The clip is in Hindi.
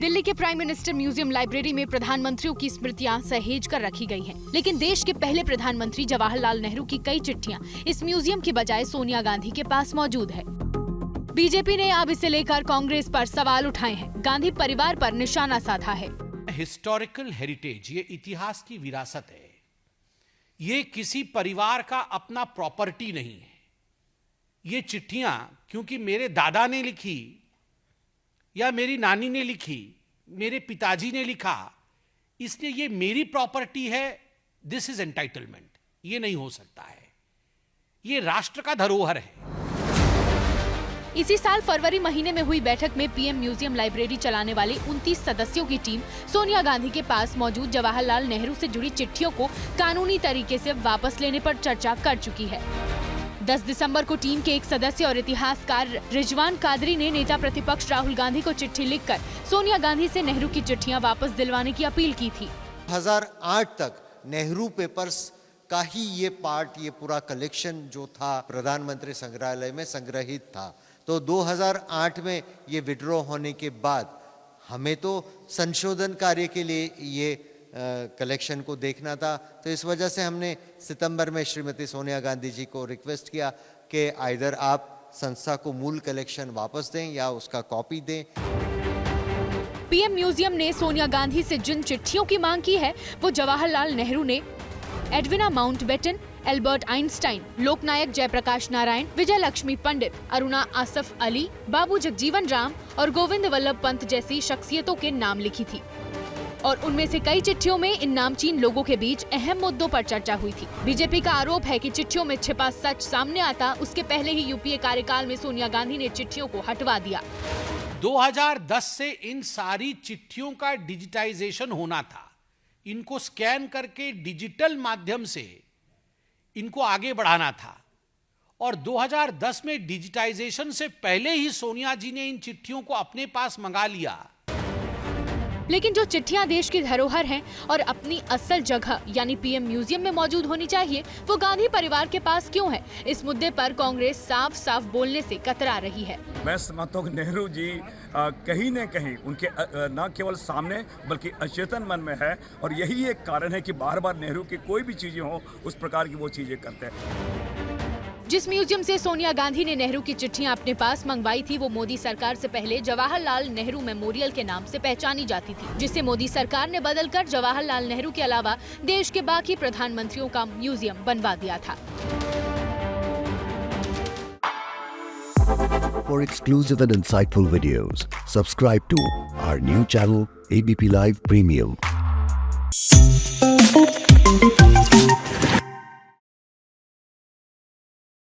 दिल्ली के प्राइम मिनिस्टर म्यूजियम लाइब्रेरी में प्रधानमंत्रियों की स्मृतियां सहेज कर रखी गई हैं। लेकिन देश के पहले प्रधानमंत्री जवाहरलाल नेहरू की कई चिट्ठियां इस म्यूजियम की बजाय सोनिया गांधी के पास मौजूद है। बीजेपी ने अब इसे लेकर कांग्रेस पर सवाल उठाए हैं, गांधी परिवार पर निशाना साधा है। हिस्टोरिकल हेरिटेज, ये इतिहास की विरासत है। ये किसी परिवार का अपना प्रॉपर्टी नहीं है। ये चिट्ठियां क्योंकि मेरे दादा ने लिखी या मेरी नानी ने लिखी, मेरे पिताजी ने लिखा, इसलिए ये मेरी प्रॉपर्टी है, दिस इज एंटाइटलमेंट। ये नहीं हो सकता है। ये राष्ट्र का धरोहर है। इसी साल फरवरी महीने में हुई बैठक में पीएम म्यूजियम लाइब्रेरी चलाने वाली 29 सदस्यों की टीम सोनिया गांधी के पास मौजूद जवाहरलाल नेहरू से जुड़ी चिट्ठियों को कानूनी तरीके से वापस लेने पर चर्चा कर चुकी है। 10 दिसंबर को टीम के एक सदस्य और इतिहासकार रिजवान कादरी ने नेता प्रतिपक्ष राहुल गांधी को चिट्ठी लिखकर सोनिया गांधी से नेहरू की चिट्ठियां वापस दिलवाने की अपील की थी। 2008 तक नेहरू पेपर्स का ही ये पार्ट, ये पूरा कलेक्शन जो था प्रधानमंत्री संग्रहालय में संग्रहित था। तो 2008 में ये विड्रॉ होने के बाद हमें तो संशोधन कार्य के लिए ये कलेक्शन को देखना था। तो इस वजह से हमने सितंबर में श्रीमती सोनिया गांधी जी को रिक्वेस्ट किया कि आइदर आप संस्था को मूल कलेक्शन वापस दें या उसका कॉपी दें। पीएम म्यूजियम ने सोनिया गांधी से जिन चिट्ठियों की मांग की है वो जवाहरलाल नेहरू ने एडविना माउंटबेटन, एल्बर्ट आइंस्टाइन, लोकनायक जयप्रकाश नारायण, विजय लक्ष्मी पंडित, अरुणा आसफ अली, बाबू जगजीवन राम और गोविंद वल्लभ पंत जैसी शख्सियतों के नाम लिखी थी। और उनमें से कई चिट्ठियों में इन नामचीन लोगों के बीच अहम मुद्दों पर चर्चा हुई थी। बीजेपी का आरोप है कि चिट्ठियों में छिपा सच सामने आता उसके पहले ही यूपीए कार्यकाल में सोनिया गांधी ने चिट्ठियों को हटवा दिया। 2010 से इन सारी चिट्ठियों का डिजिटाइजेशन होना था। इनको स्कैन करके डिजिटल माध्यम से इनको आगे बढ़ाना था। और 2010 में डिजिटाइजेशन से पहले ही सोनिया जी ने इन चिट्ठियों को अपने पास मंगा लिया। लेकिन जो चिट्ठियां देश की धरोहर हैं और अपनी असल जगह यानी पीएम म्यूजियम में मौजूद होनी चाहिए, वो गांधी परिवार के पास क्यों है? इस मुद्दे पर कांग्रेस साफ साफ बोलने से कतरा रही है। मैं समझता हूँ नेहरू जी कहीं न कहीं उनके न केवल सामने बल्कि अचेतन मन में है, और यही एक कारण है कि बार बार नेहरू की कोई भी चीजें हो उस प्रकार की वो चीजें करते हैं। जिस म्यूजियम से सोनिया गांधी ने नेहरू की चिट्ठियां अपने पास मंगवाई थी वो मोदी सरकार से पहले जवाहरलाल नेहरू मेमोरियल के नाम से पहचानी जाती थी, जिसे मोदी सरकार ने बदलकर जवाहरलाल नेहरू के अलावा देश के बाकी प्रधानमंत्रियों का म्यूजियम बनवा दिया था। For exclusive and insightful videos, subscribe to our new channel ABP Live Premium.